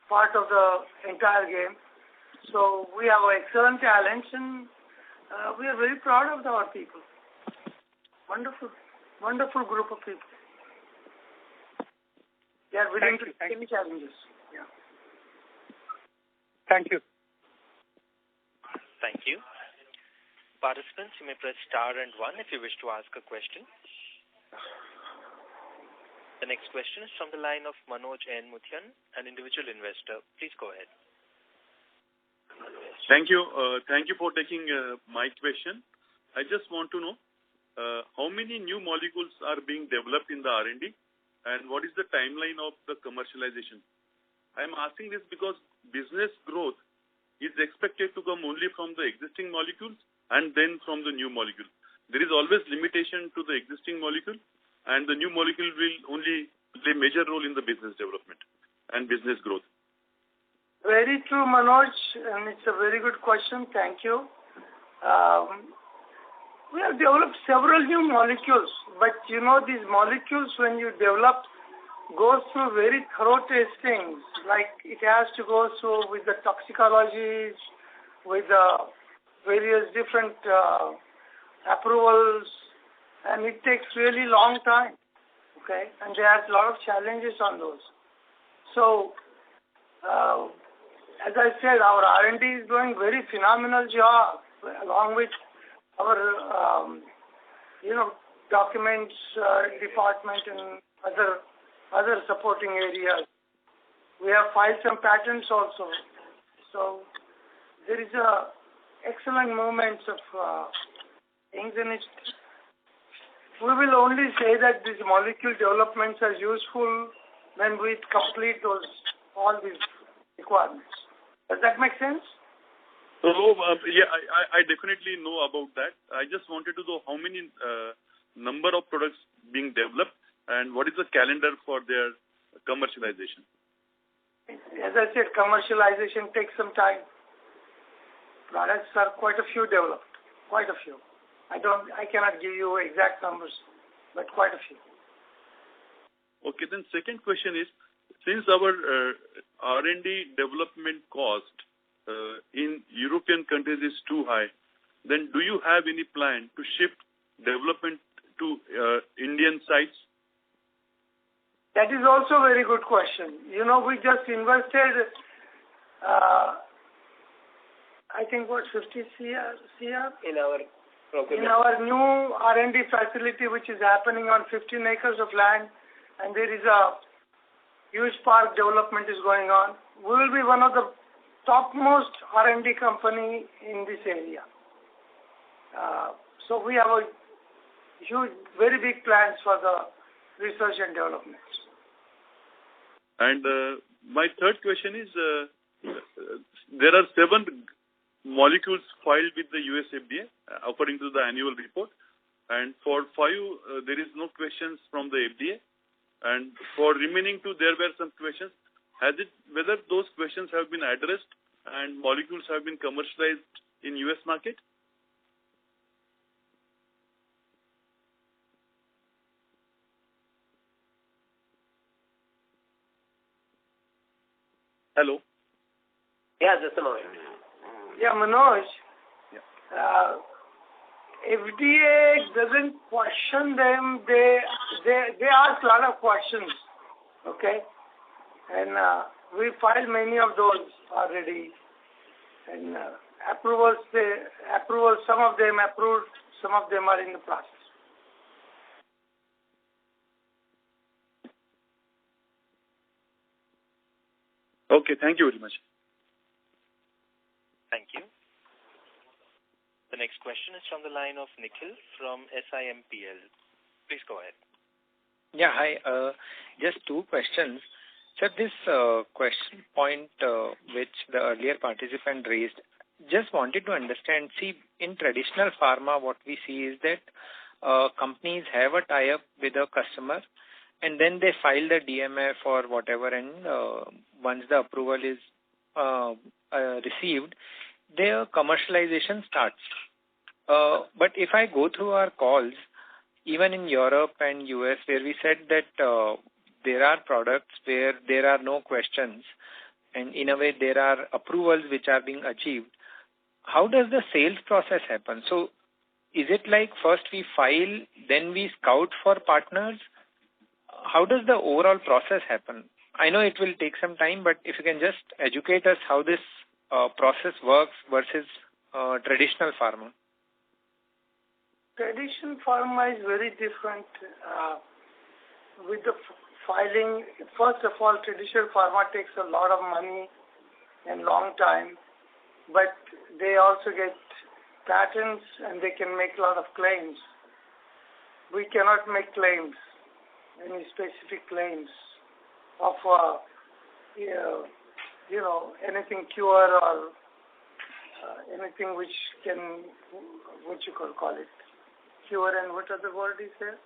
part of the entire game. So we have excellent talents, and we are very proud of our people. Wonderful group of people. They are willing to take any challenges. Yeah. Thank you. Thank you. Participants, you may press star and 1 if you wish to ask a question. The next question is from the line of Manoj N. Muthian, an individual investor. Please go ahead. Thank you. Thank you for taking my question. I just want to know how many new molecules are being developed in the R&D, and what is the timeline of the commercialization? I'm asking this because business growth is expected to come only from the existing molecules and then from the new molecule. There is always limitation to the existing molecule, and the new molecule will only play a major role in the business development and business growth. Very true, Manoj, and it's a very good question. Thank you. We have developed several new molecules, but these molecules, when you develop, goes through very thorough testings. Like it has to go through with the toxicologies, with the various different approvals, and it takes really long time. Okay, and there are a lot of challenges on those. So, as I said, our R&D is doing very phenomenal job, along with our, documents department and other supporting areas. We have filed some patents also. So there is a excellent movements of things in it. We will only say that these molecule developments are useful when we complete all these requirements. Does that make sense? So, I definitely know about that. I just wanted to know how many number of products being developed and what is the calendar for their commercialization. As I said, commercialization takes some time. Products are quite a few developed, quite a few. I cannot give you exact numbers, but quite a few. Okay, then second question is, since our R&D development cost in European countries is too high, then do you have any plan to shift development to Indian sites? That is also a very good question. We just invested, I think, 50 CR? In our program. In our new R&D facility, which is happening on 15 acres of land, and there is a huge park development is going on. We will be one of the topmost R&D company in this area. So we have a huge, very big plans for the research and development. And my third question is, there are 7 molecules filed with the US FDA according to the annual report, and for 5 there is no questions from the FDA, and for remaining 2 there were some questions. Whether those questions have been addressed and molecules have been commercialized in US market? Hello? Yeah, just a moment. Yeah, Manoj. Yeah. FDA doesn't question them. They ask a lot of questions. Okay? And we filed many of those already. And approvals, some of them approved, some of them are in the process. Okay, thank you very much. Thank you. The next question is from the line of Nikhil from SIMPL. Please go ahead. Yeah, hi. Just 2 questions. So this question point which the earlier participant raised, just wanted to understand, see, in traditional pharma, what we see is that companies have a tie-up with a customer and then they file the DMF or whatever, and once the approval is received, their commercialization starts. But if I go through our calls, even in Europe and US, where we said that there are products where there are no questions and in a way there are approvals which are being achieved, how does the sales process happen? So is it like first we file, then we scout for partners? How does the overall process happen? I know it will take some time, but if you can just educate us how this process works versus traditional pharma. Traditional pharma is very different with the filing. First of all, traditional pharma takes a lot of money and long time, but they also get patents and they can make a lot of claims. We cannot make claims, any specific claims of anything cure or anything which can, what you could call it, cure, and what other word is there?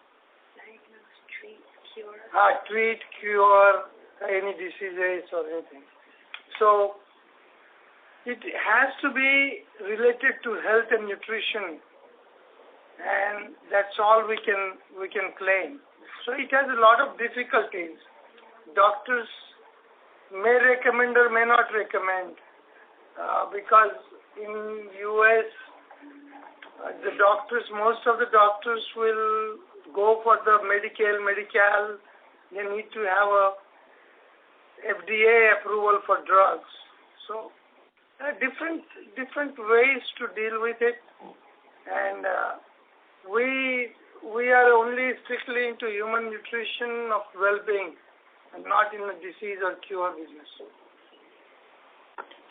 Diagnose, treat, cure. Treat, cure any diseases or anything. So it has to be related to health and nutrition, and that's all we can claim. So it has a lot of difficulties. Doctors may recommend or may not recommend because in US most of the doctors will go for the medical. They need to have a FDA approval for drugs. So there are different ways to deal with it, and we are only strictly into human nutrition of well-being and not in the disease or cure business.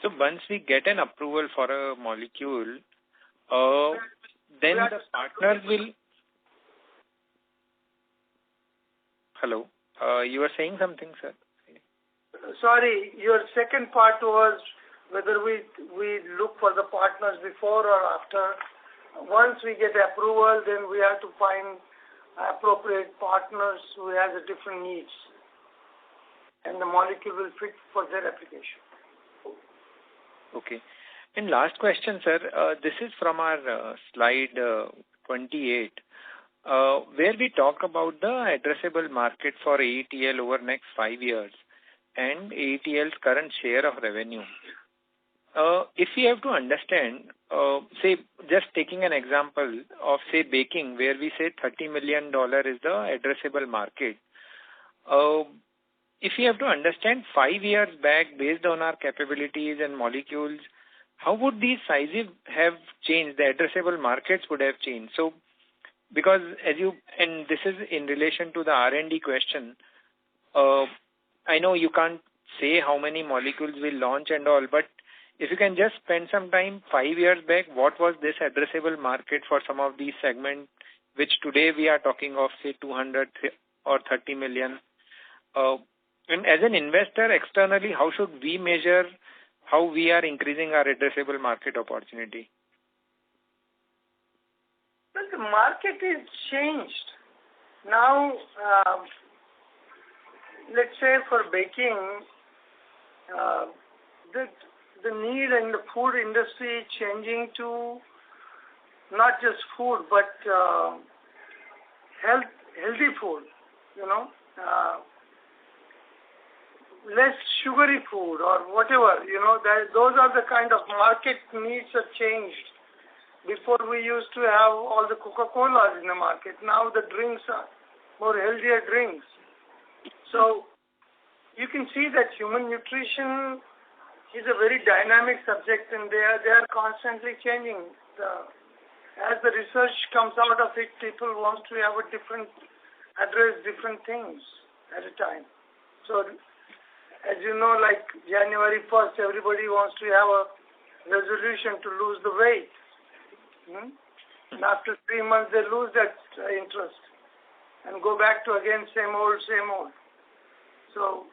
So once we get an approval for a molecule, then the partners will... Hello? You were saying something, sir? Sorry, your second part was whether we look for the partners before or after. Once we get approval, then we have to find appropriate partners who have the different needs, and the molecule will fit for their application. Okay. And last question, sir. This is from our slide 28, where we talk about the addressable market for AETL over next 5 years and AETL's current share of revenue. If we have to understand, say, just taking an example of, say, baking, where we say $30 million is the addressable market. If we have to understand 5 years back, based on our capabilities and molecules, how would these sizes have changed? The addressable markets would have changed. So, because and this is in relation to the R&D question, I know you can't say how many molecules we'll launch and all, but if you can just spend some time 5 years back, what was this addressable market for some of these segments, which today we are talking of, say, 200 or 30 million. And as an investor externally, how should we measure how we are increasing our addressable market opportunity? Well, the market is changed. Now, let's say for baking, the need in the food industry is changing to not just food, but healthy food, less sugary food or whatever, those are the kind of market needs have changed. Before we used to have all the Coca-Colas in the market. Now the drinks are more healthier drinks. So you can see that human nutrition is a very dynamic subject, and they are constantly changing. As the research comes out of it, people want to have address different things at a time. So as you know, like January 1st, everybody wants to have a resolution to lose the weight. And after 3 months, they lose that interest and go back to again same old. So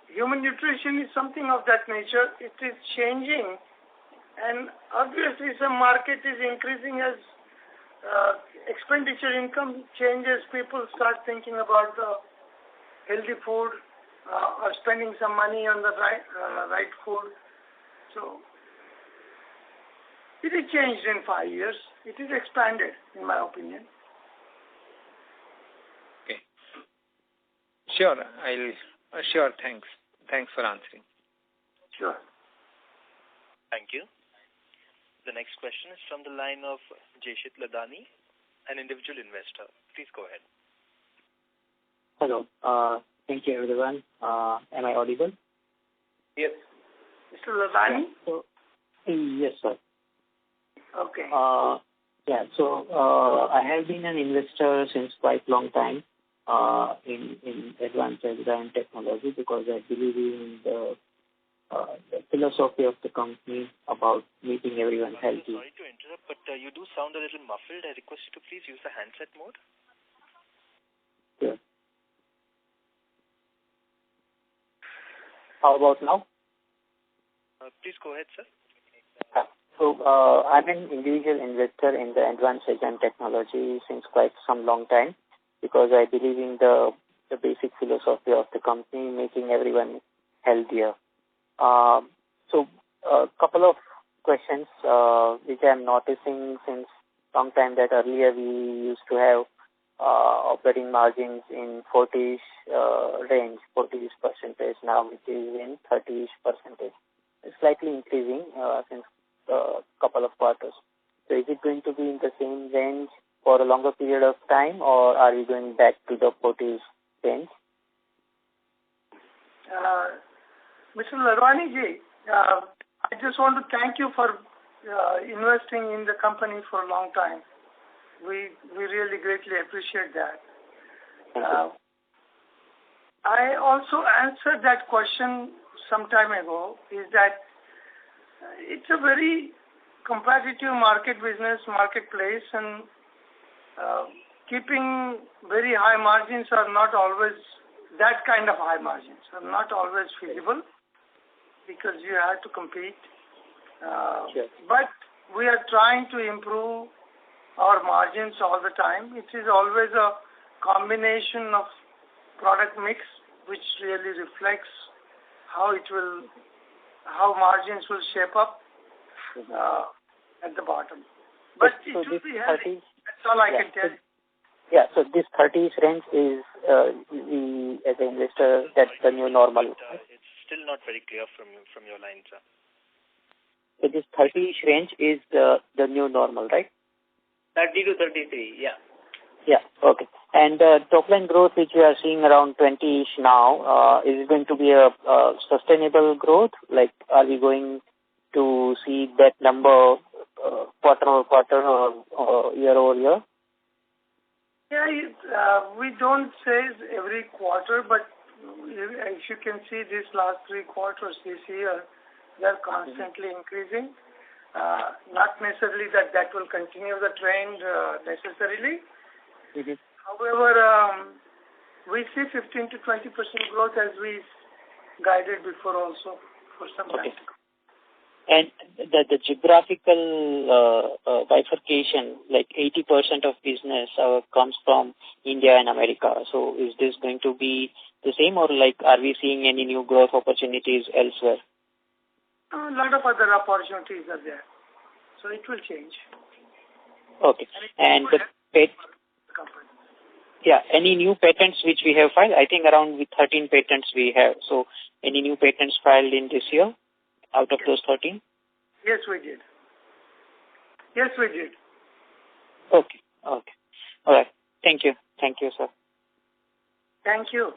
human nutrition is something of that nature. It is changing, and obviously some market is increasing as expenditure income changes. People start thinking about the healthy food or spending some money on the right food. So it is changed in 5 years. It is expanded, in my opinion. Okay. Sure. Sure. Thanks. Thanks for answering. Sure. Thank you. The next question is from the line of Jeshit Ladani, an individual investor. Please go ahead. Hello. Thank you, everyone. Am I audible? Yes. Mr. Ladani? Yes, sir. Okay. So I have been an investor since quite long time in advanced enzyme technology because I believe in the philosophy of the company about making everyone healthy. Sorry to interrupt, but you do sound a little muffled. I request you to please use the handset mode. Yeah. How about now? Please go ahead, sir. So I'm an individual investor in the advanced enzyme technology since quite some long time because I believe in the basic philosophy of the company, making everyone healthier. So a couple of questions which I'm noticing since long time that earlier we used to have operating margins in 40-ish range, 40-ish percentage, now it is in 30-ish percentage. It's slightly increasing since a couple of quarters. So is it going to be in the same range for a longer period of time, or are we going back to the 40s range? Mr. Ladwani ji, I just want to thank you for investing in the company for a long time. We really greatly appreciate that. I also answered that question some time ago, is that it's a very competitive marketplace, and keeping very high margins are not always, that kind of high margins are not always feasible because you have to compete. Sure. But we are trying to improve our margins all the time. It is always a combination of product mix which really reflects how margins will shape up at the bottom. But it will be healthy. That's all I can tell you. Yeah, so this 30s range is, as an investor, that's the new normal. It's still not very clear from your line, sir. So this 30-ish range is the new normal, right? 30 to 33, yeah. Yeah, okay. And top line growth which we are seeing around 20-ish now, is it going to be a sustainable growth? Like, are we going to see that number quarter-over-quarter or year-over-year? Yeah, we don't say every quarter, but as you can see, these last 3 quarters this year, they're constantly increasing. Not necessarily that will continue the trend necessarily. Mm-hmm. However, we see 15 to 20% growth as we guided before also for some time. And the geographical bifurcation, like 80% of business comes from India and America. So is this going to be the same, or like are we seeing any new growth opportunities elsewhere? A lot of other opportunities are there. So it will change. Okay. And any new patents which we have filed? I think around 13 patents we have. So any new patents filed in this year out of those 13? Yes, we did. Okay. All right. Thank you, sir. Thank you.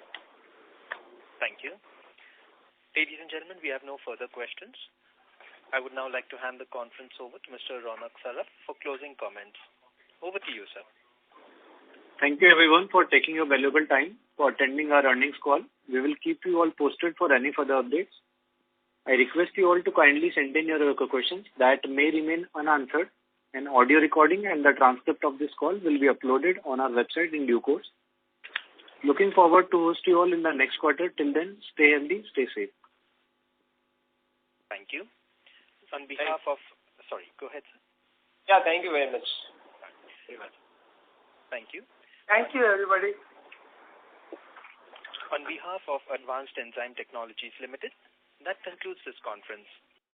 Thank you. Ladies and gentlemen, we have no further questions. I would now like to hand the conference over to Mr. Ronak Saraf for closing comments. Over to you, sir. Thank you, everyone, for taking your valuable time for attending our earnings call. We will keep you all posted for any further updates. I request you all to kindly send in your questions that may remain unanswered. An audio recording and the transcript of this call will be uploaded on our website in due course. Looking forward to host you all in the next quarter. Till then, stay healthy, stay safe. Thank you. On behalf of... Sorry, go ahead, sir. Yeah, thank you very much. Thank you. Thank you, everybody. On behalf of Advanced Enzyme Technologies Limited, that concludes this conference.